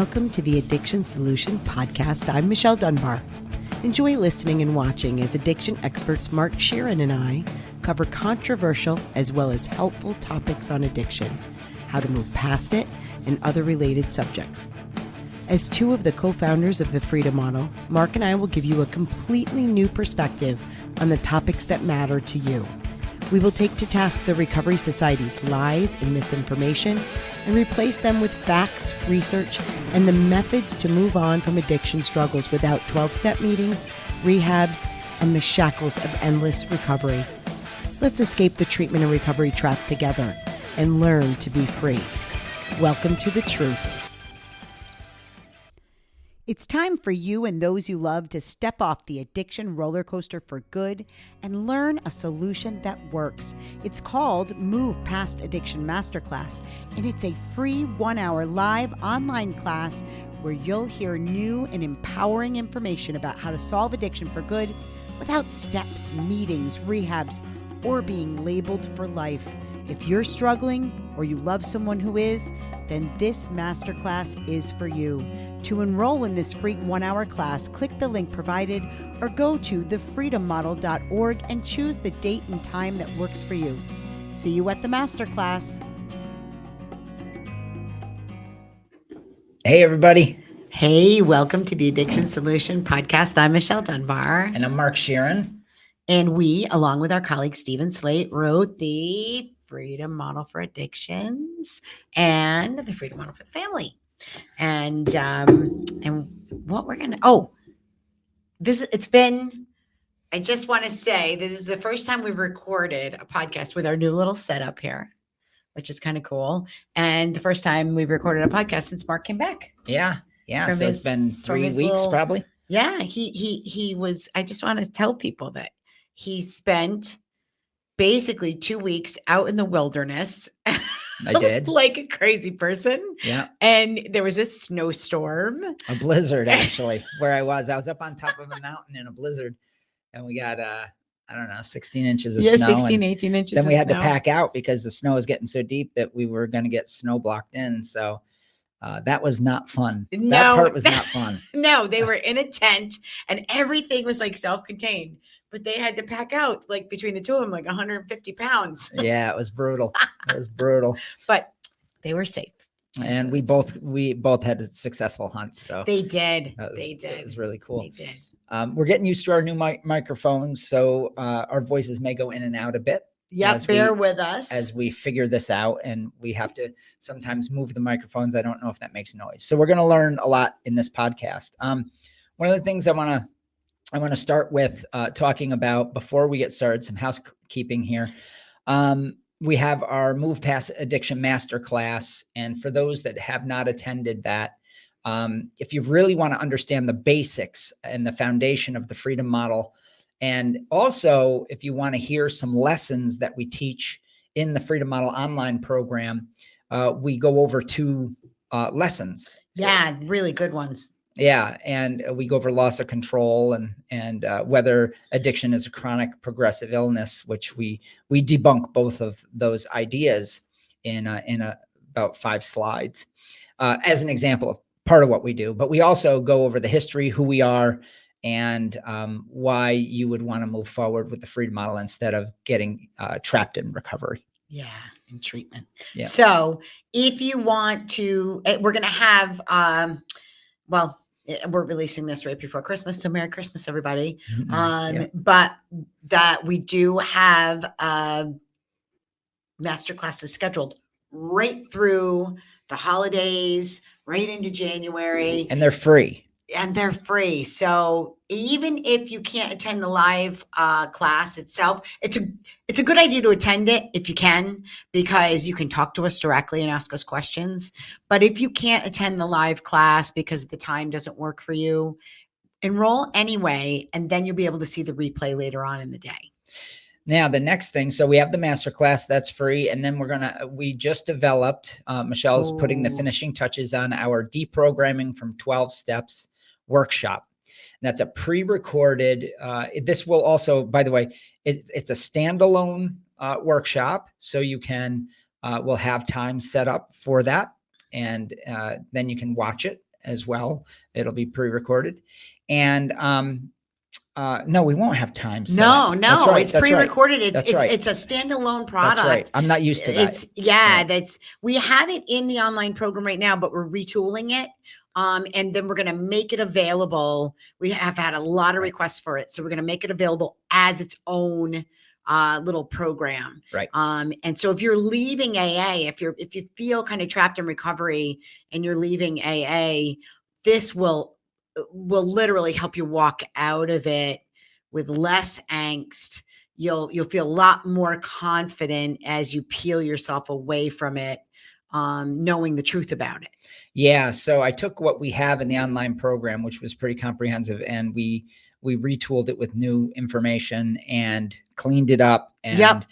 Welcome to the Addiction Solution Podcast. I'm Michelle Dunbar. Enjoy listening and watching as addiction experts Mark Scheeren and I cover controversial as well as helpful topics on addiction, how to move past it, and other related subjects. As two of the co-founders of the Freedom Model, Mark and I will give you a completely new perspective on the topics that matter to you. We will take to task the Recovery Society's lies and misinformation and replace them with facts, research, and the methods to move on from addiction struggles without 12-step meetings, rehabs, and the shackles of endless recovery. Let's escape the treatment and recovery trap together and learn to be free. Welcome to the truth. It's time for you and those you love to step off the addiction roller coaster for good and learn a solution that works. It's called Move Past Addiction Masterclass, and it's a free 1-hour live online class where you'll hear new and empowering information about how to solve addiction for good without steps, meetings, rehabs, or being labeled for life. If you're struggling or you love someone who is, then this masterclass is for you. To enroll in this free 1-hour class, click the link provided or go to thefreedommodel.org and choose the date and time that works for you. See you at the masterclass. Hey, everybody. Hey, welcome to the Addiction Solution Podcast. I'm Michelle Dunbar. And I'm Mark Scheeren. And we, along with our colleague Stephen Slate, wrote the Freedom Model for Addictions and the Freedom Model for the Family. And what we're gonna I just want to say this is the first time we've recorded a podcast with our new little setup here, which is kind of cool, and the first time we've recorded a podcast since Mark came back. Yeah. So it's been 3 weeks probably. Yeah, he was. I just want to tell people that he spent basically 2 weeks out in the wilderness. I did. Like a crazy person. Yeah. And there was a snowstorm. A blizzard, actually, where I was up on top of a mountain in a blizzard, and we got, 16 inches of snow. 16, 18 inches. Then we had to pack out because the snow was getting so deep that we were going to get snow blocked in. So that was not fun. That part was not fun. No, they were in a tent and everything was like self-contained. But they had to pack out, like between the two of them, like 150 pounds. Yeah, it was brutal. It was brutal. But they were safe. And we both had a successful hunt. So they did. It was really cool. They did. We're getting used to our new microphones, so our voices may go in and out a bit. Yeah, bear with us as we figure this out, and we have to sometimes move the microphones. I don't know if that makes noise. So we're going to learn a lot in this podcast. One of the things I want to start with talking about before we get started, some housekeeping here. We have our Move Past Addiction Masterclass. And for those that have not attended that, if you really want to understand the basics and the foundation of the Freedom Model, and also if you want to hear some lessons that we teach in the Freedom Model online program, we go over 2 lessons. Yeah, really good ones. Yeah, and we go over loss of control and whether addiction is a chronic progressive illness, which we debunk both of those ideas in about 5 slides as an example of part of what we do. But we also go over the history, who we are, and why you would want to move forward with the Freedom Model instead of getting trapped in recovery. Yeah, in treatment. Yeah. So if you want to, we're going to have, we're releasing this right before Christmas. So Merry Christmas, everybody. Yeah. But that we do have master classes scheduled right through the holidays, right into January. And they're free. So even if you can't attend the live class itself, it's a good idea to attend it if you can, because you can talk to us directly and ask us questions. But if you can't attend the live class because the time doesn't work for you, enroll anyway, and then you'll be able to see the replay later on in the day. Now, the next thing, so we have the masterclass that's free. And then we just developed, Michelle's putting the finishing touches on our deprogramming from 12 steps workshop. And that's a pre-recorded, this will also, by the way, it's a standalone workshop. So you can, we'll have time set up for that. And then you can watch it as well. It'll be pre-recorded. And no, we won't have time. No, That's right. it's pre-recorded. Right. It's a standalone product. That's right. I'm not used to that. We have it in the online program right now, but we're retooling it. And then we're going to make it available. We have had a lot of requests for it. So we're going to make it available as its own little program. Right. And so if you're leaving AA, if you feel kind of trapped in recovery and you're leaving AA, this will literally help you walk out of it with less angst. You'll feel a lot more confident as you peel yourself away from it, knowing the truth about it. Yeah. So I took what we have in the online program, which was pretty comprehensive, and we retooled it with new information and cleaned it up and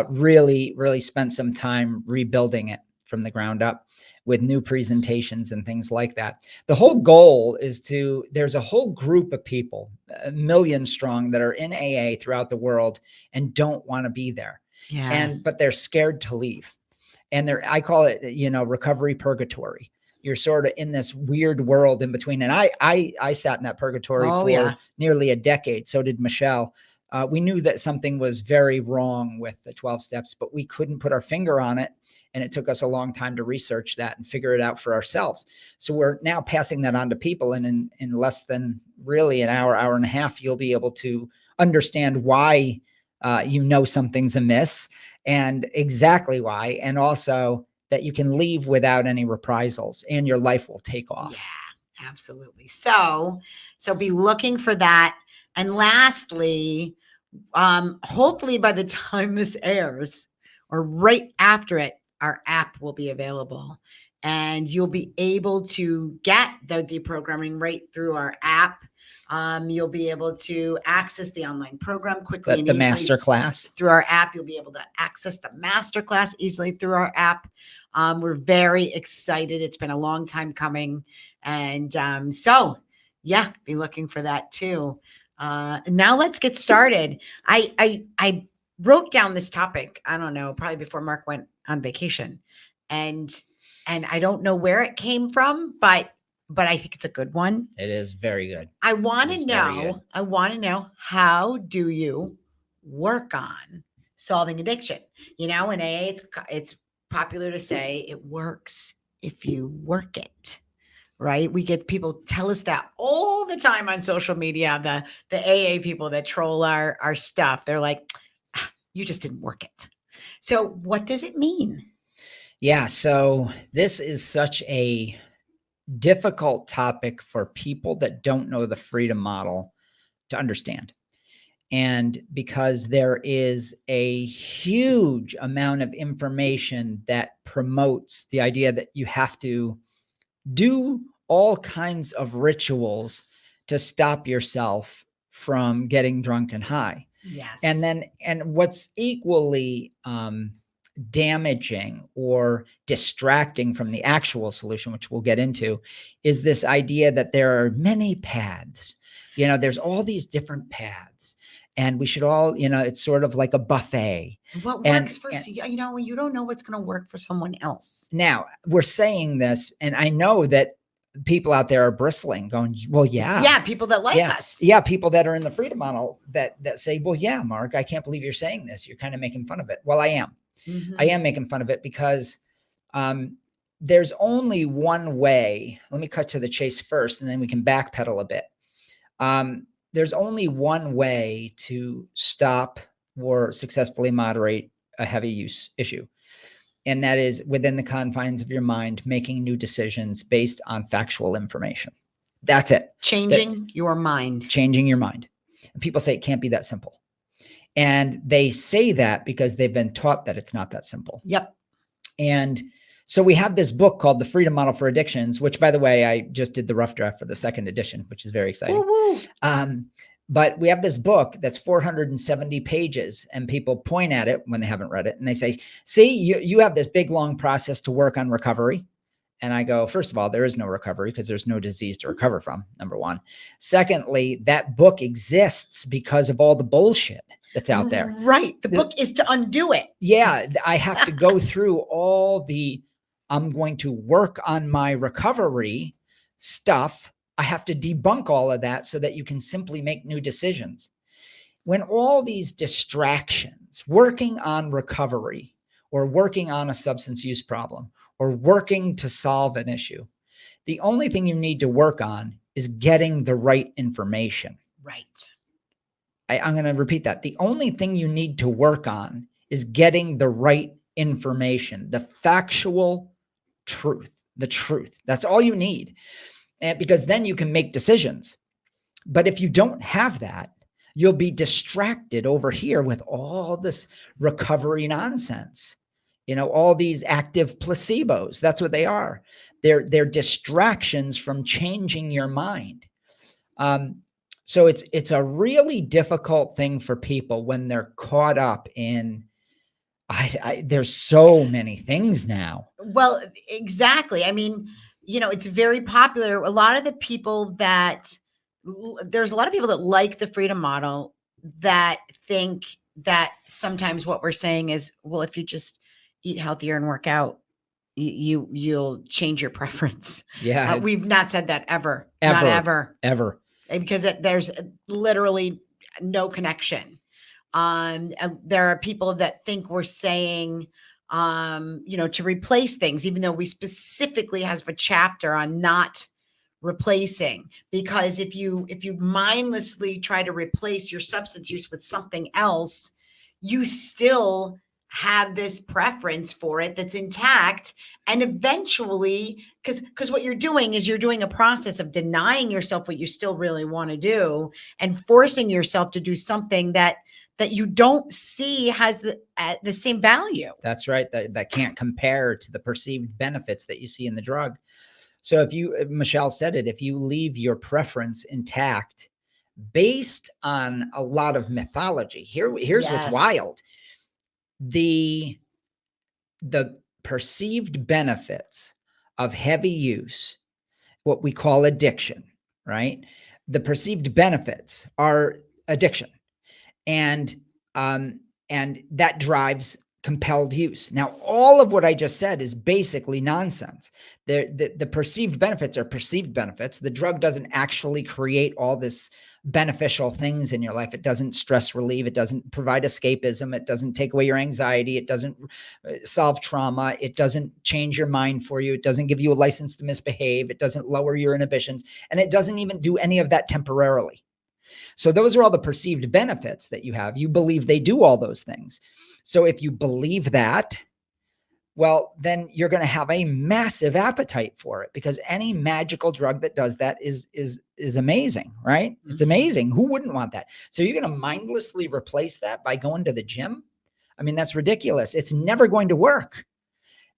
really spent some time rebuilding it from the ground up with new presentations and things like that. The whole goal is there's a whole group of people, 1 million strong, that are in AA throughout the world and don't want to be there. Yeah. But they're scared to leave. And I call it, recovery purgatory. You're sort of in this weird world in between. And I sat in that purgatory for nearly a decade. So did Michelle. We knew that something was very wrong with the 12 steps, but we couldn't put our finger on it. And it took us a long time to research that and figure it out for ourselves. So we're now passing that on to people. And in less than really an hour and a half, you'll be able to understand why something's amiss and exactly why. And also that you can leave without any reprisals and your life will take off. Yeah, absolutely. So be looking for that. And lastly, hopefully by the time this airs or right after it, our app will be available and you'll be able to get the deprogramming right through our app. You'll be able to access the online program quickly and easily. The masterclass. Through our app, you'll be able to access the masterclass easily through our app. We're very excited. It's been a long time coming. And be looking for that too. Now let's get started. I wrote down this topic, I don't know, probably before Mark went on vacation. And I don't know where it came from, but I think it's a good one. It is very good. I want to know, how do you work on solving addiction? In AA, it's popular to say it works if you work it, right? We get people tell us that all the time on social media, the AA people that troll our stuff. They're like, you just didn't work it. So what does it mean? Yeah. So this is such a difficult topic for people that don't know the freedom model to understand. And because there is a huge amount of information that promotes the idea that you have to do all kinds of rituals to stop yourself from getting drunk and high. Yes. And what's equally damaging or distracting from the actual solution, which we'll get into, is this idea that there are many paths. There's all these different paths and we should all, it's sort of like a buffet. What works for you don't know what's going to work for someone else. Now we're saying this, and I know that people out there are bristling going, well, yeah, people that like us. Yeah. People that are in the freedom model that say, well, yeah, Mark, I can't believe you're saying this. You're kind of making fun of it. Well, I am. Mm-hmm. I am making fun of it because there's only one way. Let me cut to the chase first, and then we can backpedal a bit. There's only one way to stop or successfully moderate a heavy use issue. And that is within the confines of your mind, making new decisions based on factual information. That's it. Changing your mind. Changing your mind. And people say it can't be that simple. And they say that because they've been taught that it's not that simple. Yep. And so we have this book called The Freedom Model for Addictions, which, by the way, I just did the rough draft for the second edition, which is very exciting. Woo-woo. But we have this book that's 470 pages, and people point at it when they haven't read it. And they say, see, you have this big, long process to work on recovery. And I go, first of all, there is no recovery because there's no disease to recover from, number one. Secondly, that book exists because of all the bullshit that's out there. Right. The book is to undo it. Yeah. I have to go through all I'm going to work on my recovery stuff. I have to debunk all of that so that you can simply make new decisions. When all these distractions, working on recovery or working on a substance use problem or working to solve an issue, the only thing you need to work on is getting the right information. Right. I'm going to repeat that. The only thing you need to work on is getting the right information, the factual truth, the truth. That's all you need. And because then you can make decisions. But if you don't have that, you'll be distracted over here with all this recovery nonsense. All these active placebos. That's what they are. They're distractions from changing your mind. So it's a really difficult thing for people when they're caught up in, there's so many things now. Well, exactly. I mean, it's very popular. A lot of the people there's a lot of people that like the freedom model that think that sometimes what we're saying is, well, if you just eat healthier and work out, you'll change your preference. Yeah. We've not said that ever. Not ever. Because there's literally no connection. There are people that think we're saying, to replace things, even though we specifically have a chapter on not replacing, because if you mindlessly try to replace your substance use with something else, you still have this preference for it that's intact. And eventually, because what you're doing is you're doing a process of denying yourself what you still really want to do and forcing yourself to do something that you don't see has the same value. That's right. That can't compare to the perceived benefits that you see in the drug. So Michelle said it, if you leave your preference intact based on a lot of mythology, here's what's wild. The perceived benefits of heavy use, what we call addiction, right? The perceived benefits are addiction. And that drives compelled use. Now, all of what I just said is basically nonsense. The perceived benefits are perceived benefits. The drug doesn't actually create all this beneficial things in your life. It doesn't stress relieve. It doesn't provide escapism. It doesn't take away your anxiety. It doesn't solve trauma. It doesn't change your mind for you. It doesn't give you a license to misbehave. It doesn't lower your inhibitions. And it doesn't even do any of that temporarily. So those are all the perceived benefits that you have. You believe they do all those things. So if you believe that, well, then you're going to have a massive appetite for it, because any magical drug that does that is amazing, right? Mm-hmm. It's amazing. Who wouldn't want that? So you're going to mindlessly replace that by going to the gym? I mean, that's ridiculous. It's never going to work.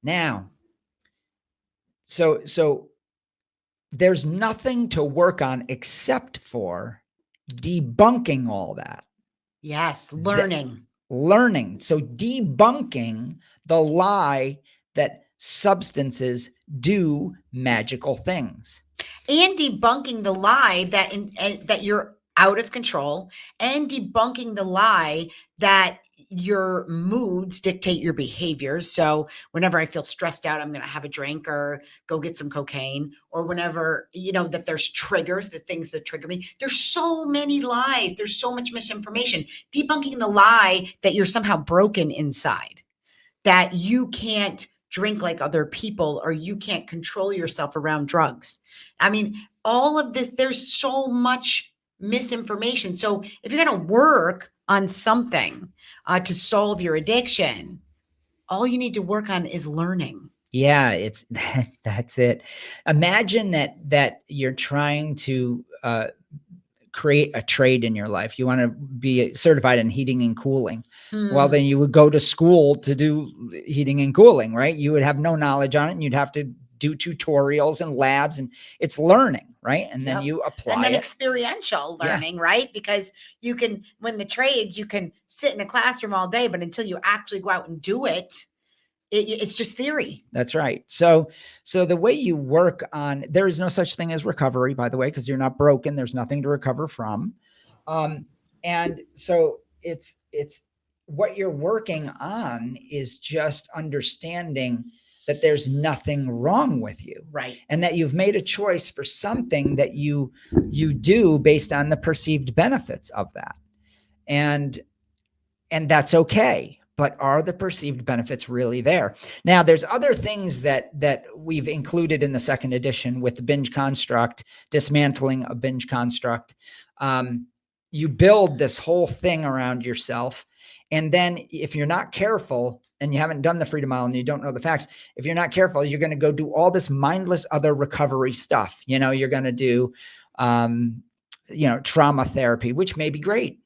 Now, so there's nothing to work on except for debunking all that. Yes, learning. So debunking the lie that substances do magical things. And debunking the lie that you're out of control, and debunking the lie that your moods dictate your behaviors. So whenever I feel stressed out, I'm going to have a drink or go get some cocaine, or whenever, that there's triggers, the things that trigger me. There's so many lies. There's so much misinformation. Debunking the lie that you're somehow broken inside, that you can't drink like other people, or you can't control yourself around drugs. I mean, all of this, there's so much misinformation. So if you're going to work on something to solve your addiction, all you need to work on is learning. Yeah, that's it. Imagine that you're trying to create a trade in your life. You want to be certified in heating and cooling. Well, then you would go to school to do heating and cooling, right? You would have no knowledge on it, and you'd have to do tutorials and labs, and it's learning, right? And then you apply and then experiential learning, right? Because you can, when the trades, you can sit in a classroom all day, but until you actually go out and do it, it's just theory. That's right. So the way you work on, there is no such thing as recovery, by the way, because you're not broken. There's nothing to recover from. And so it's what you're working on is just understanding that there's nothing wrong with you. Right. And that you've made a choice for something that you do based on the perceived benefits of that. And that's okay. But are the perceived benefits really there? Now, there's other things that we've included in the second edition with the binge construct, dismantling a binge construct. You build this whole thing around yourself. And then if you're not careful and you haven't done the Freedom Mile and you don't know the facts, if you're not careful, you're going to go do all this mindless other recovery stuff. You're going to do, trauma therapy, which may be great.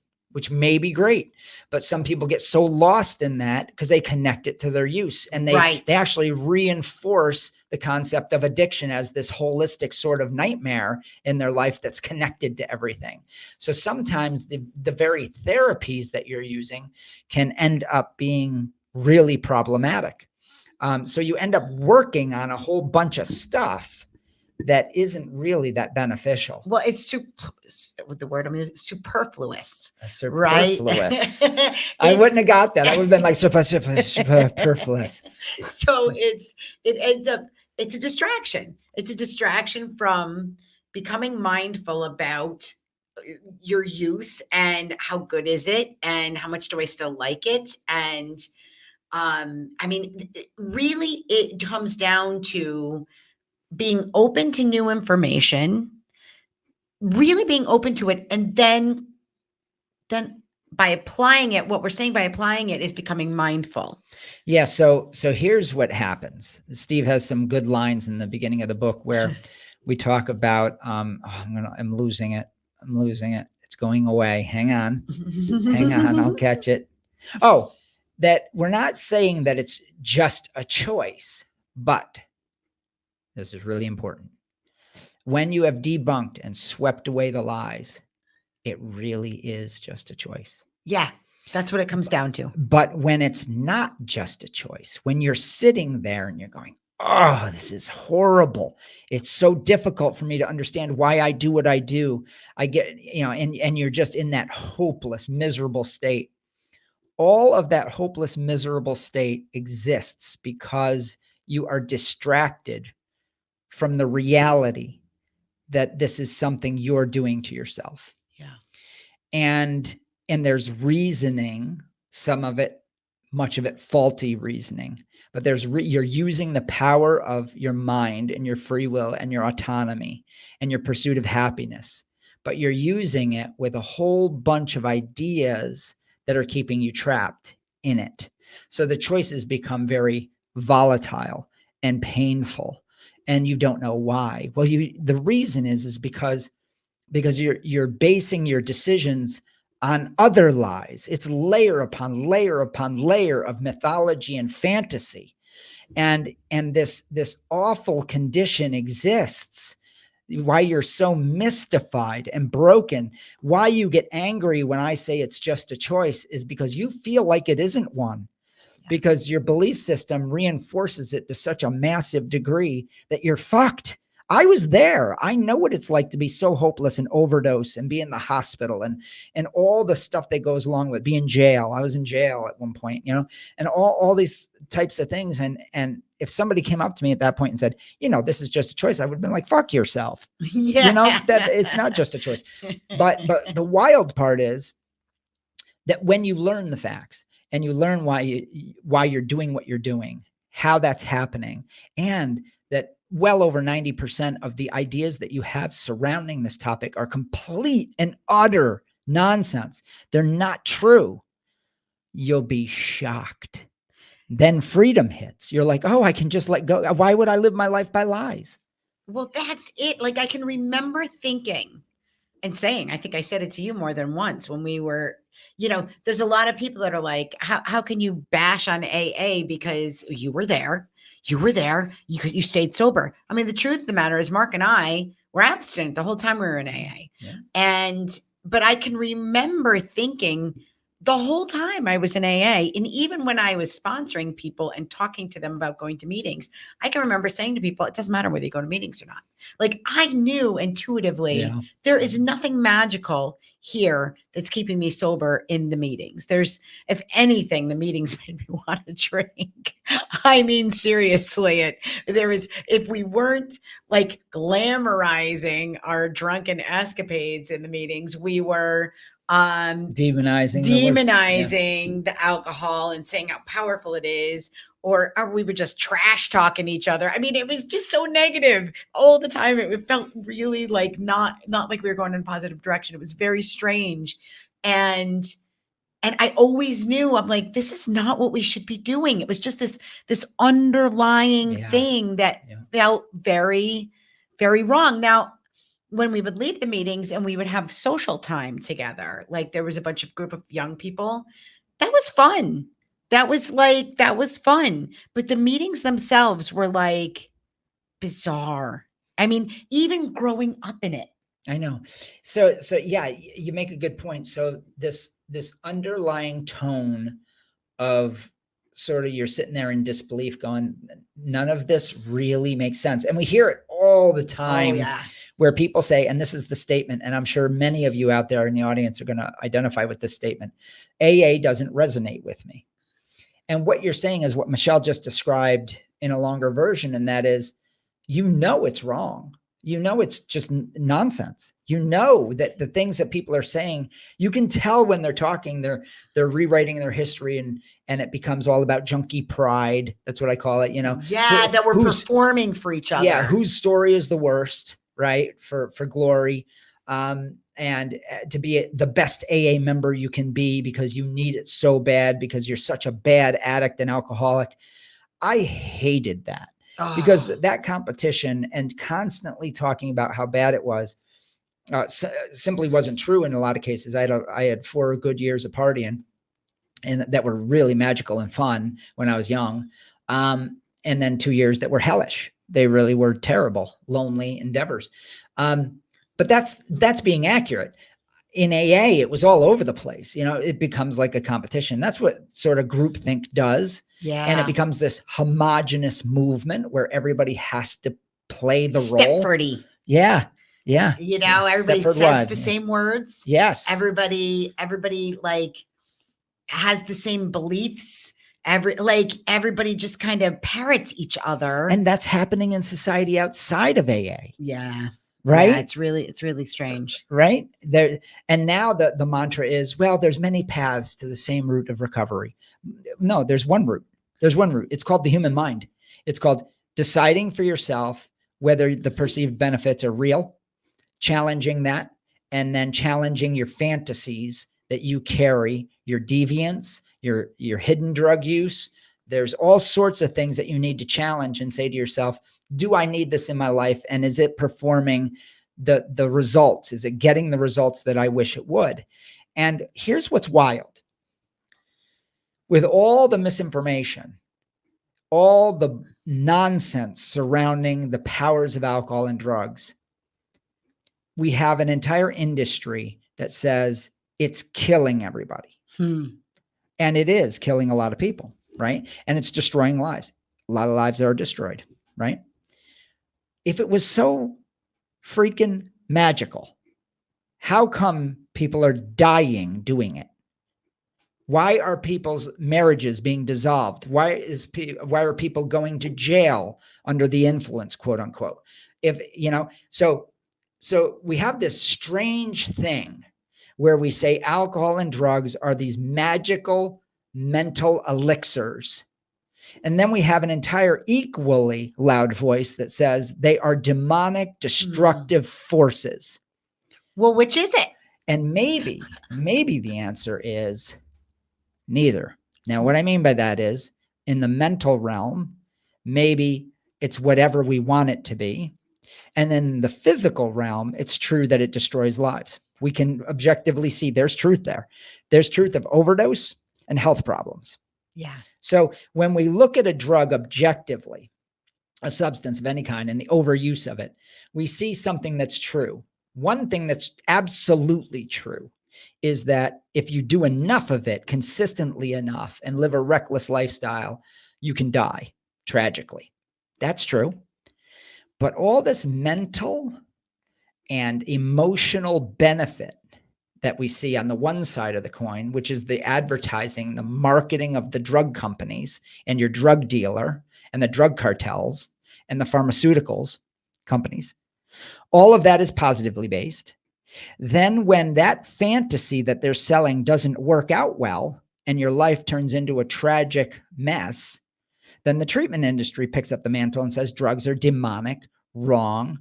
But some people get so lost in that because they connect it to their use, and they actually reinforce the concept of addiction as this holistic sort of nightmare in their life that's connected to everything. So sometimes the very therapies that you're using can end up being really problematic. So you end up working on a whole bunch of stuff that isn't really that beneficial. Well, it's the word I'm using, superfluous. Superfluous. Right? I wouldn't have got that. I would have been like superfluous. So it ends up, it's a distraction. It's a distraction from becoming mindful about your use and how good is it and how much do I still like it. And really it comes down to being open to new information, really being open to it. And then by applying it, what we're saying by applying it is becoming mindful. Yeah. So here's what happens. Steve has some good lines in the beginning of the book where we talk about, I'm losing it. It's going away. Hang on. I'll catch it. Oh, that we're not saying that it's just a choice, but this is really important. When you have debunked and swept away the lies, it really is just a choice. Yeah, that's what it comes down to. But when it's not just a choice, when you're sitting there and you're going, oh, this is horrible. It's so difficult for me to understand why I do what I do. I get, and you're just in that hopeless, miserable state. All of that hopeless, miserable state exists because you are distracted from the reality that this is something you're doing to yourself. Yeah. And there's reasoning, some of it, much of it faulty reasoning, but you're using the power of your mind and your free will and your autonomy and your pursuit of happiness, but you're using it with a whole bunch of ideas that are keeping you trapped in it. So the choices become very volatile and painful. And you don't know why. Well, the reason is because you're basing your decisions on other lies. It's layer upon layer upon layer of mythology and fantasy. And this awful condition exists. Why you're so mystified and broken, why you get angry when I say it's just a choice is because you feel like it isn't one. Because your belief system reinforces it to such a massive degree that you're fucked. I was there. I know what it's like to be so hopeless and overdose and be in the hospital and all the stuff that goes along with being in jail. I was in jail at one point, and all these types of things. And if somebody came up to me at that point and said, this is just a choice, I would have been like, fuck yourself. Yeah. That it's not just a choice. But the wild part is that when you learn the facts, and you learn why you're doing what you're doing, how that's happening, and that well over 90% of the ideas that you have surrounding this topic are complete and utter nonsense. They're not true. You'll be shocked. Then freedom hits. You're like, oh, I can just let go. Why would I live my life by lies? Well, that's it. Like I can remember thinking and saying, I think I said it to you more than once when we were, there's a lot of people that are like, how can you bash on AA because you were there, you stayed sober. I mean, the truth of the matter is Mark and I were abstinent the whole time we were in AA. Yeah. But I can remember thinking the whole time I was in AA, and even when I was sponsoring people and talking to them about going to meetings, I can remember saying to people, it doesn't matter whether you go to meetings or not. Like I knew intuitively Yeah. there is nothing magical here that's keeping me sober in the meetings. There's, if anything, the meetings made me want to drink. I mean, seriously, there is, if we weren't like glamorizing our drunken escapades in the meetings, we were Demonizing the alcohol and saying how powerful it is, or we were just trash talking each other. I mean, it was just so negative all the time. It felt really like not like we were going in a positive direction. It was very strange. And I always knew, I'm like, this is not what we should be doing. It was just this underlying thing that felt very, very wrong. Now, when we would leave the meetings and we would have social time together, like there was a bunch of group of young people, that was fun. That was fun. But the meetings themselves were like bizarre. I mean, even growing up in it. I know. So yeah, you make a good point. So this underlying tone of sort of, you're sitting there in disbelief going, none of this really makes sense. And we hear it all the time, where people say, and this is the statement, and I'm sure many of you out there in the audience are going to identify with this statement: AA doesn't resonate with me. And what you're saying is what Michelle just described in a longer version. And that is, it's wrong. It's just nonsense. That the things that people are saying, you can tell when they're talking, they're rewriting their history, and it becomes all about junkie pride. That's what I call it, that we're performing for each other. Yeah. Whose story is the worst, right? For glory. And to be the best AA member you can be because you need it so bad because you're such a bad addict and alcoholic. I hated that. Because that competition and constantly talking about how bad it was simply wasn't true in a lot of cases. I had 4 good years of partying, and that were really magical and fun when I was young. And then 2 years that were hellish. They really were terrible, lonely endeavors. But that's being accurate. In AA, it was all over the place. It becomes like a competition. That's what sort of groupthink does. Yeah. And it becomes this homogenous movement where everybody has to play the role. Stepfordy. Yeah. Yeah. Everybody Stepford says Wives, the same words. Yes. Everybody like has the same beliefs. Everybody just kind of parrots each other. And that's happening in society outside of AA. Yeah. Right. Yeah, it's really strange. Right there. And now the mantra is, well, there's many paths to the same route of recovery. No, there's one route. It's called the human mind. It's called deciding for yourself whether the perceived benefits are real, challenging that, and then challenging your fantasies that you carry, your deviance, your hidden drug use. There's all sorts of things that you need to challenge and say to yourself, do I need this in my life? And is it performing the results? Is it getting the results that I wish it would? And here's what's wild. With all the misinformation, all the nonsense surrounding the powers of alcohol and drugs, we have an entire industry that says it's killing everybody. And it is killing a lot of people, right? And it's destroying lives. A lot of lives are destroyed, right? If it was so freaking magical, how come people are dying doing it? Why are people's marriages being dissolved? Why are people going to jail under the influence, quote unquote? So we have this strange thing where we say alcohol and drugs are these magical mental elixirs. And then we have an entire equally loud voice that says they are demonic, destructive forces. Well, which is it? And maybe the answer is neither. Now, what I mean by that is, in the mental realm, maybe it's whatever we want it to be. And then the physical realm, it's true that it destroys lives. We can objectively see there's truth there. There's truth of overdose and health problems. Yeah. So when we look at a drug objectively, a substance of any kind, and the overuse of it, we see something that's true. One thing that's absolutely true is that if you do enough of it consistently enough and live a reckless lifestyle, you can die tragically. That's true. But all this mental and emotional benefit that we see on the one side of the coin, which is the advertising, the marketing of the drug companies and your drug dealer and the drug cartels and the pharmaceuticals companies, all of that is positively based. Then when that fantasy that they're selling doesn't work out well and your life turns into a tragic mess, then the treatment industry picks up the mantle and says drugs are demonic, wrong,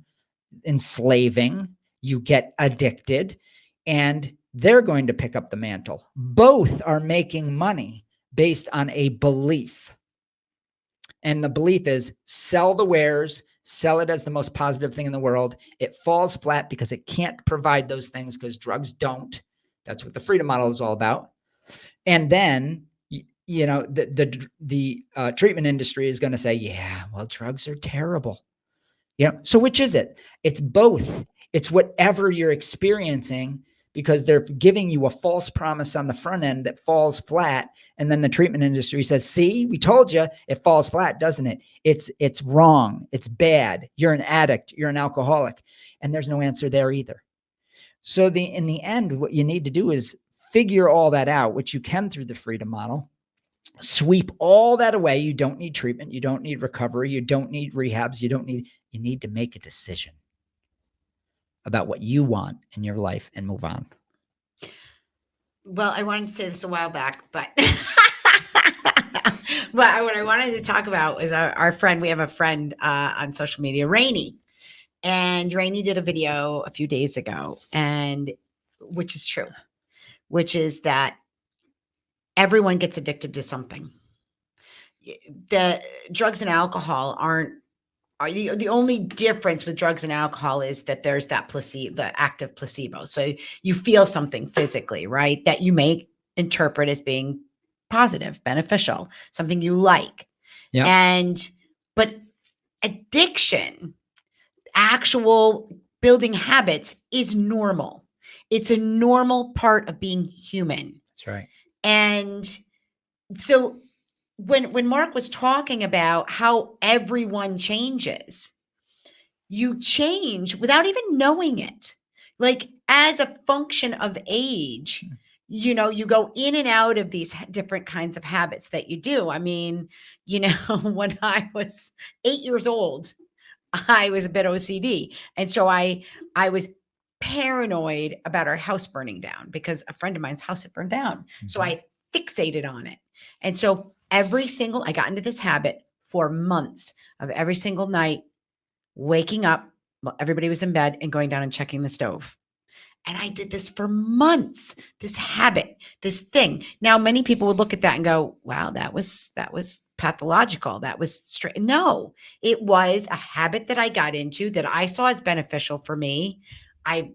enslaving, you get addicted, and they're going to pick up the mantle. Both are making money based on a belief. And the belief is sell the wares, sell it as the most positive thing in the world. It falls flat because it can't provide those things because drugs don't. That's what the freedom model is all about. And then, you know, the treatment industry is going to say, yeah, well, drugs are terrible. You know, so which is it? It's both. It's whatever you're experiencing, because they're giving you a false promise on the front end that falls flat. And then the treatment industry says, see, we told you it falls flat, doesn't it? It's wrong. It's bad. You're an addict. You're an alcoholic. And there's no answer there either. So in the end, what you need to do is figure all that out, which you can through the freedom model. Sweep all that away. You don't need treatment. You don't need recovery. You don't need rehabs. You need to make a decision about what you want in your life and move on. Well, I wanted to say this a while back, but what I wanted to talk about was our friend. We have a friend on social media, Rainey, and Rainey did a video a few days ago, and which is true, which is that everyone gets addicted to something. The drugs and alcohol are the only difference with drugs and alcohol is that there's that placebo, the active placebo. So you feel something physically, right? That you may interpret as being positive, beneficial, something you like. Yeah. But addiction, actual building habits is normal. It's a normal part of being human. That's right. And so when Mark was talking about how everyone changes, you change without even knowing it. Like as a function of age, you know, you go in and out of these different kinds of habits that you do. I mean, you know, when I was 8 years old, I was a bit OCD. And so I was paranoid about our house burning down because a friend of mine's house had burned down. Mm-hmm. So I fixated on it. And so I got into this habit for months of every single night, waking up, everybody was in bed, and going down and checking the stove. And I did this for months, this habit, this thing. Now, many people would look at that and go, wow, that was pathological. That was straight. No, it was a habit that I got into that I saw as beneficial for me. I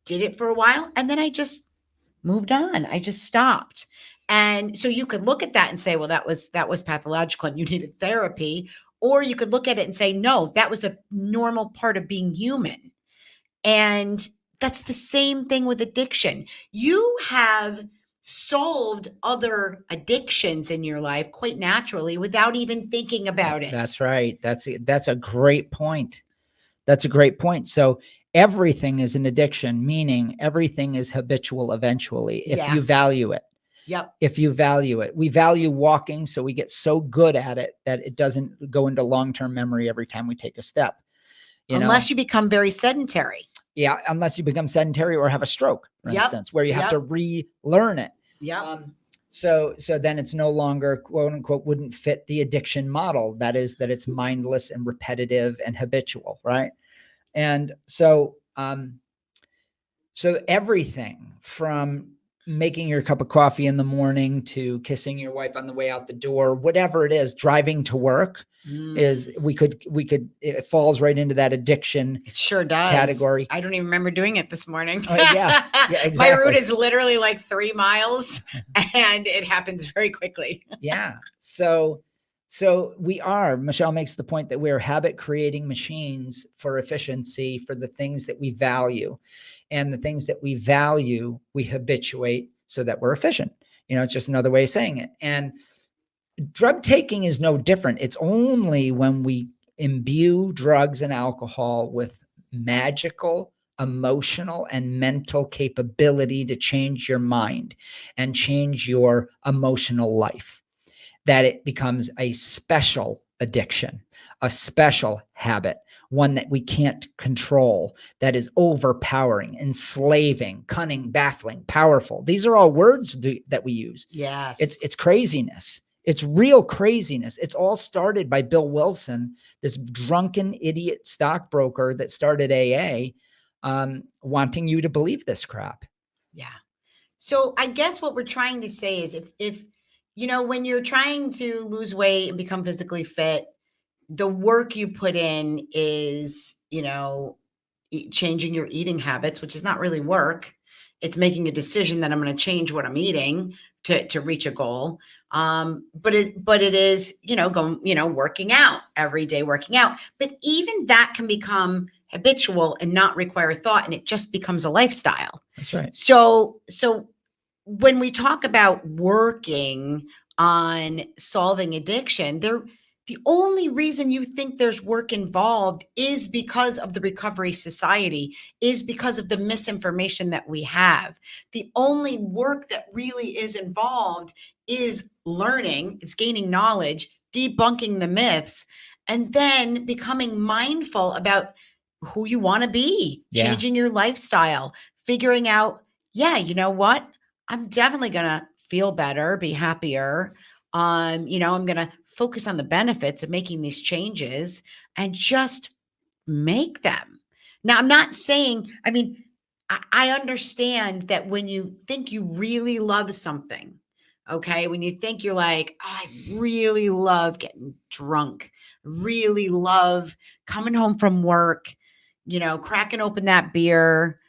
did it for a while and then I just moved on. I just stopped. And so you could look at that and say, well, that was pathological and you needed therapy. Or you could look at it and say, no, that was a normal part of being human. And that's the same thing with addiction. You have solved other addictions in your life quite naturally without even thinking about it. That's right. That's a great point. That's a great point. So everything is an addiction, meaning everything is habitual eventually if you value it. Yep. If you value it. We value walking, so we get so good at it that it doesn't go into long-term memory every time we take a step. Unless you become very sedentary. Yeah, unless you become sedentary or have a stroke, for instance, where you have to relearn it. Yeah. So then it's no longer, quote unquote, wouldn't fit the addiction model. That is that it's mindless and repetitive and habitual, right? And so everything from making your cup of coffee in the morning to kissing your wife on the way out the door, whatever it is, driving to work is it falls right into that addiction. It sure does. Category. I don't even remember doing it this morning. Yeah, exactly. My route is literally like 3 miles and it happens very quickly. Yeah. So So Michelle makes the point that we're habit creating machines for efficiency, for the things that we value, and the things that we value, we habituate so that we're efficient. It's just another way of saying it. And drug taking is no different. It's only when we imbue drugs and alcohol with magical emotional and mental capability to change your mind and change your emotional life that it becomes a special addiction, a special habit, one that we can't control, that is overpowering, enslaving, cunning, baffling, powerful. These are all words that we use. Yes. It's craziness. It's real craziness. It's all started by Bill Wilson, this drunken idiot stockbroker that started AA, wanting you to believe this crap. Yeah. So I guess what we're trying to say is if when you're trying to lose weight and become physically fit, the work you put in is, changing your eating habits, which is not really work. It's making a decision that I'm going to change what I'm eating to reach a goal. But it is, going, working out every day, working out. But even that can become habitual and not require thought, and it just becomes a lifestyle. That's right. So when we talk about working on solving addiction, the only reason you think there's work involved is because of the recovery society, is because of the misinformation that we have. The only work that really is involved is learning, it's gaining knowledge, debunking the myths, and then becoming mindful about who you want to be, changing your lifestyle, figuring out, yeah, you know what? I'm definitely going to feel better, be happier. I'm going to focus on the benefits of making these changes and just make them. Now, I'm not saying, I understand that when you think you really love something, okay, when you think you're like, oh, I really love getting drunk, really love coming home from work, cracking open that beer,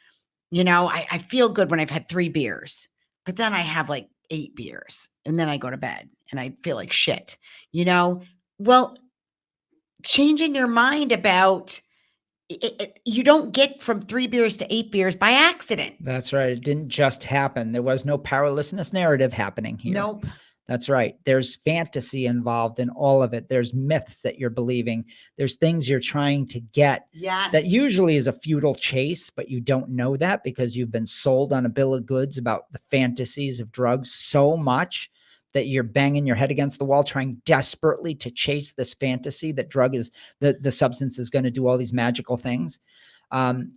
I feel good when I've had 3 beers, but then I have like 8 beers and then I go to bed and I feel like shit, Well, changing your mind about it, you don't get from 3 beers to 8 beers by accident. That's right. It didn't just happen. There was no powerlessness narrative happening here. Nope. That's right. There's fantasy involved in all of it. There's myths that you're believing. There's things you're trying to get. Yes. That usually is a futile chase, but you don't know that because you've been sold on a bill of goods about the fantasies of drugs so much that you're banging your head against the wall, trying desperately to chase this fantasy that the substance is going to do all these magical things.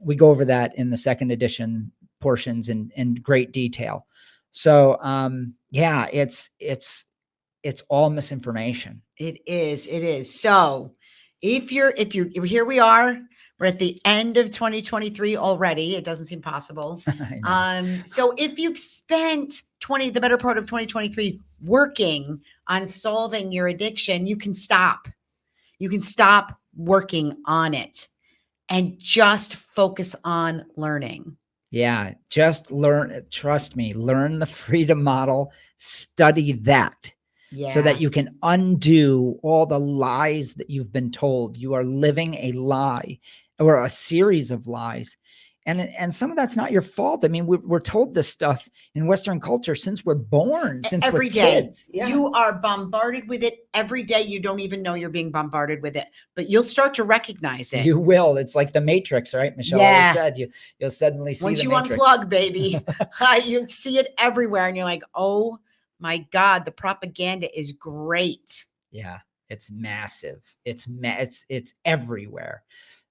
We go over that in the second edition portions in great detail. So yeah, it's all misinformation. It is. So if you're here we are, we're at the end of 2023 already. It doesn't seem possible. So if you've spent the better part of 2023 working on solving your addiction, you can stop. You can stop working on it and just focus on learning. Yeah, just learn. Trust me, learn the freedom model, study that. Yeah. So that you can undo all the lies that you've been told. You are living a lie or a series of lies. And some of that's not your fault. I mean, we're told this stuff in Western culture since we're born, since every we're day. kids. Yeah. You are bombarded with it every day. You don't even know you're being bombarded with it, but you'll start to recognize it. You will. It's like the Matrix, right? Michelle always said you'll suddenly see once the you Matrix. Unplug, baby, you see it everywhere, and you're like, oh my God, the propaganda is great. Yeah, it's massive. It's everywhere.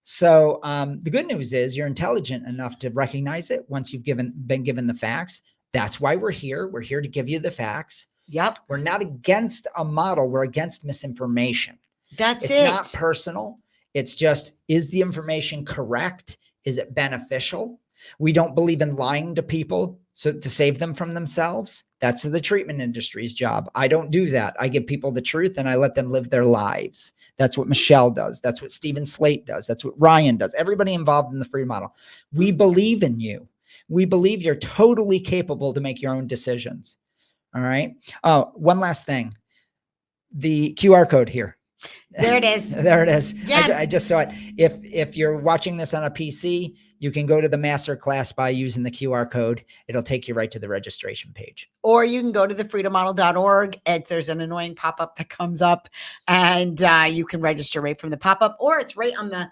So the good news is you're intelligent enough to recognize it once you've been given the facts. That's why we're here. We're here to give you the facts. Yep. We're not against a model. We're against misinformation. It's not personal. It's just, is the information correct? Is it beneficial? We don't believe in lying to people to save them from themselves. That's the treatment industry's job. I don't do that. I give people the truth and I let them live their lives. That's what Michelle does. That's what Stephen Slate does. That's what Ryan does. Everybody involved in the free model. We believe in you. We believe you're totally capable to make your own decisions. All right. Oh, one last thing. the QR code here. There it is. There it is. Yeah. I just saw it. If you're watching this on a PC, you can go to the master class by using the QR code. It'll take you right to the registration page. Or you can go to thefreedommodel.org. And there's an annoying pop-up that comes up, and you can register right from the pop-up, or it's right on the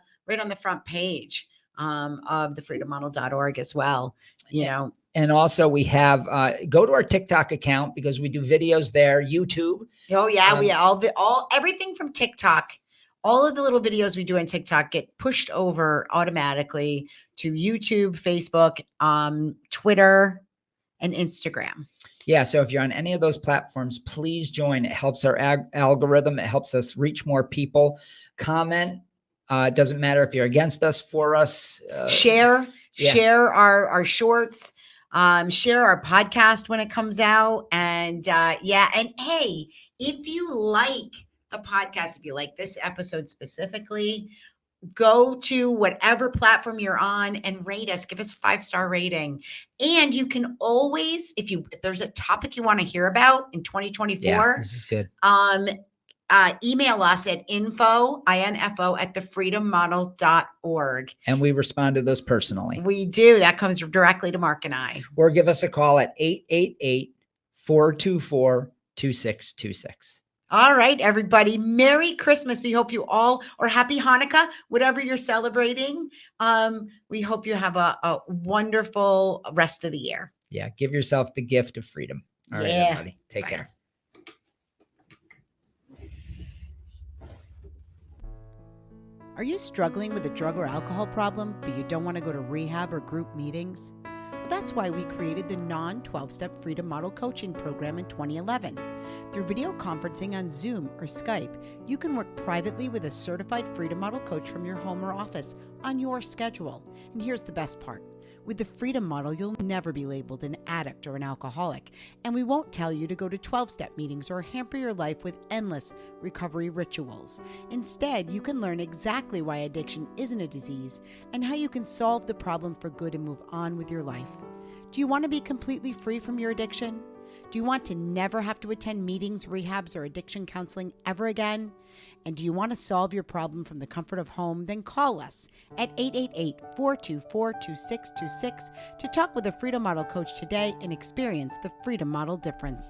front page of thefreedommodel.org as well. You know. And also we have, go to our TikTok account because we do videos there, YouTube. Oh yeah. We everything from TikTok, all of the little videos we do on TikTok get pushed over automatically to YouTube, Facebook, Twitter, and Instagram. Yeah. So if you're on any of those platforms, please join. It helps our algorithm. It helps us reach more people. Comment. It doesn't matter if you're against us, for us. Share our shorts. Share our podcast when it comes out. And and hey, if you like the podcast, if you like this episode specifically, go to whatever platform you're on and rate us. Give us a 5-star rating. And you can always, if there's a topic you want to hear about in 2024, this is good. Email us at info at thefreedommodel.org. And we respond to those personally. We do. That comes directly to Mark and I. Or give us a call at 888-424-2626. All right, everybody. Merry Christmas. We hope you all, or happy Hanukkah, whatever you're celebrating. We hope you have a wonderful rest of the year. Yeah. Give yourself the gift of freedom. All right, everybody. Take care. Are you struggling with a drug or alcohol problem, but you don't want to go to rehab or group meetings? Well, that's why we created the non-12-step Freedom Model Coaching Program in 2011. Through video conferencing on Zoom or Skype, you can work privately with a certified Freedom Model coach from your home or office on your schedule. And here's the best part. With the Freedom Model, you'll never be labeled an addict or an alcoholic, and we won't tell you to go to 12-step meetings or hamper your life with endless recovery rituals. Instead, you can learn exactly why addiction isn't a disease and how you can solve the problem for good and move on with your life. Do you want to be completely free from your addiction? Do you want to never have to attend meetings, rehabs, or addiction counseling ever again? And do you want to solve your problem from the comfort of home? Then call us at 888-424-2626 to talk with a Freedom Model coach today and experience the Freedom Model difference.